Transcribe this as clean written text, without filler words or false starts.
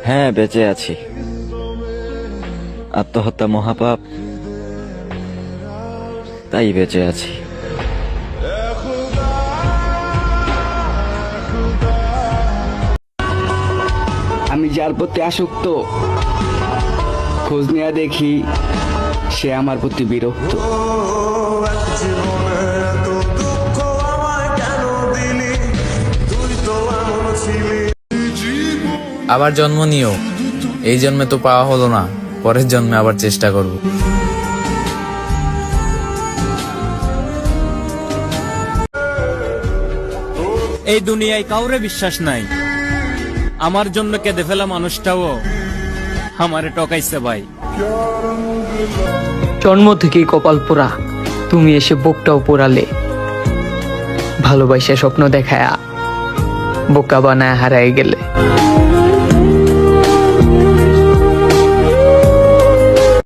হ্যাঁ, বেঁচে আছি। আত্মহত্যা মহাপাপ, তাই বেঁচে আছি। আমি যার প্রতি আসক্ত, খোঁজ নেয়া দেখি সে আমার প্রতি বিরক্ত। আবার জন্ম নিও, এই জন্মে তো পাওয়া হলো না, পরের জন্মে আবার চেষ্টা করব। এই দুনিয়ায় কাউরে বিশ্বাস নাই। আমার জন্য কেঁদে ফেলা মানুষটাও আমারে টকাইছে ভাই। জন্ম থেকেই কপাল পোড়া, তুমি এসে বুকটাও পোড়ালে। ভালোবাসা স্বপ্ন দেখায়া বোকা বানায় হারাই গেলে।